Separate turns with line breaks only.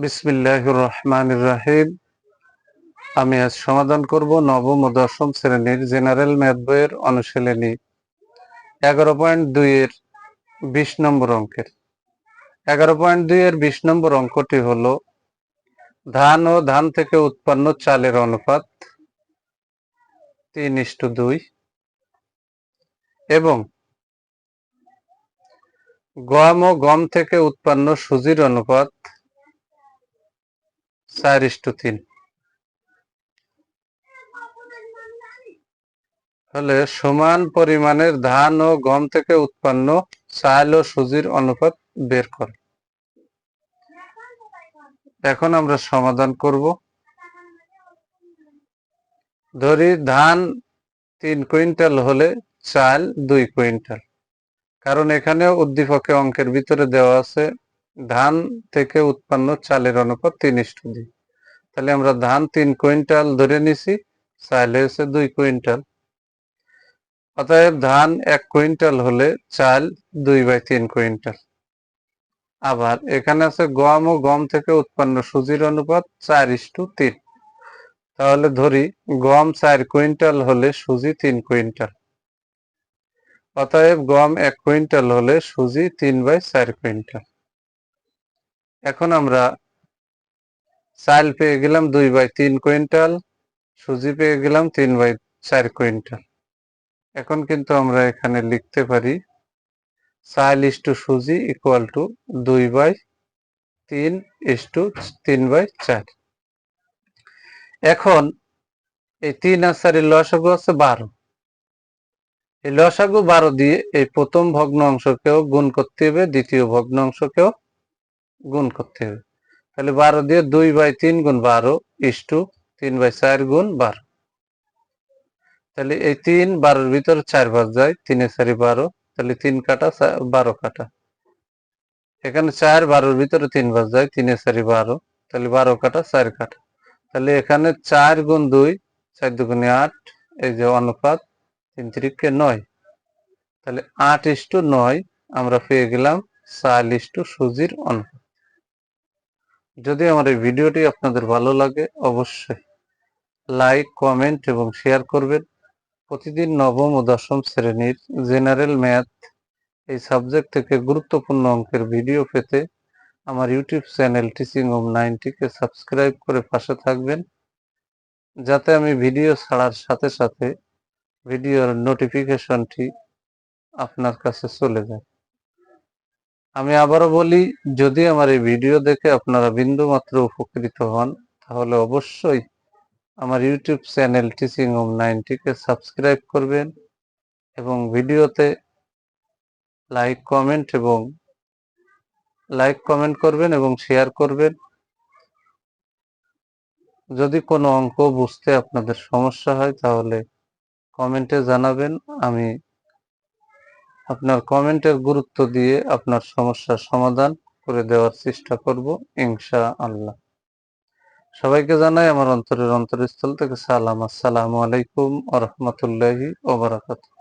বিসমিল্লাহির রহমানির রহিম। আমি আজ সমাধান করব নবম ও দশম শ্রেণীর জেনারেল ম্যাথ বইয়ের অনুশীলনী 11.2 এর 20 নম্বর অঙ্কের। 11.2 এর 20 নম্বর অঙ্কটি হলো ধান ও ধান থেকে উৎপন্ন চালের অনুপাত 3:2 এবং গম ও গম থেকে উৎপন্ন সুজির অনুপাত 4:3। তাহলে সমান পরিমাণের ধান ও গম থেকে উৎপন্ন চাল ও সুজির অনুপাত বের করে। এখন আমরা সমাধান করব। ধরি ধান 3 কুইন্টাল হলে চাল 2 কুইন্টাল, কারণ এখানে উদ্দীপকে অঙ্কের ভিতরে দেওয়া আছে ধান থেকে উৎপন্ন চালের অনুপাত 3:2। তাহলে আমরা ধান 3 কুইন্টাল ধরে নিছি, চাল হয়েছে 2 কুইন্টাল। অতএব ধান 1 কুইন্টাল হলে চাল 2/3 কুইন্টাল। আবার এখানে আছে গম ও গম থেকে উৎপন্ন সুজির অনুপাত 4:3। তাহলে ধরি গম 4 কুইন্টাল হলে সুজি 3 কুইন্টাল। অতএব গম 1 কুইন্টাল হলে সুজি 3/4 কুইন্টাল। এখন আমরা চাল পেয়ে গেলাম 2/3 কুইন্টাল, সুজি পেয়ে গেলাম 3/4 কুইন্টাল। এখন কিন্তু আমরা এখানে লিখতে পারি চাল ইস্টু সুজি ইকুয়াল টু 2/3:3/4। এখন এই 3 আর 4 এর লসাগু আছে 12। এই লসাগু 12 দিয়ে এই প্রথম ভগ্ন অংশকেও গুণ করতে হবে, দ্বিতীয় ভগ্ন অংশকেও গুণ করতে হবে। তাহলে 12 দিয়ে 2/3 গুণ 12 ইস্টু 3/4 গুণ 12। তাহলে এই 3 12-র ভিতরে 4 ভাগ যায়, 3 এ 4 12, তাহলে 3 কাটা 12 কাটা। এখানে 4 12-র ভিতরে 3 ভাগ যায়, 3 এ 4 12, তাহলে 12 কাটা 4 কাটা। তাহলে এখানে 4 গুণ 2 4 দুগুণে 8, এই যে অনুপাত 3 3-কে 9। তাহলে 8:9 আমরা পেয়ে গেলাম চাল ইস্টু সুজির অনুপাত। যদি আমার এই ভিডিওটি আপনাদের ভালো লাগে অবশ্যই লাইক, কমেন্ট এবং শেয়ার করবেন। প্রতিদিন নবম ও দশম শ্রেণীর জেনারেল ম্যাথ এই সাবজেক্ট থেকে গুরুত্বপূর্ণ অঙ্কের ভিডিও পেতে আমার ইউটিউব চ্যানেল টিচিং হোম 90-কে সাবস্ক্রাইব করে পাশে থাকবেন, যাতে আমি ভিডিও ছাড়ার সাথে সাথে ভিডিওর নোটিফিকেশনটি আপনার কাছে চলে যায়। আমি আবারও বলি, যদি আমার এই ভিডিও দেখে আপনারা বিন্দুমাত্র উপকৃত হন তাহলে অবশ্যই আমার ইউটিউব চ্যানেল টিচিং হোম 90-কে সাবস্ক্রাইব করবেন এবং ভিডিওতে লাইক কমেন্ট করবেন এবং শেয়ার করবেন। যদি কোনো অঙ্ক বুঝতে আপনাদের সমস্যা হয় তাহলে কমেন্টে জানাবেন। আমি আপনার কমেন্টের গুরুত্ব দিয়ে আপনার সমস্যার সমাধান করে দেওয়ার চেষ্টা করব ইনশাআল্লাহ। সবাইকে জানাই আমার অন্তরের অন্তরস্থল থেকে সালাম। আসসালামু আলাইকুম ওয়া রাহমাতুল্লাহি ওয়া বারাকাতুহু।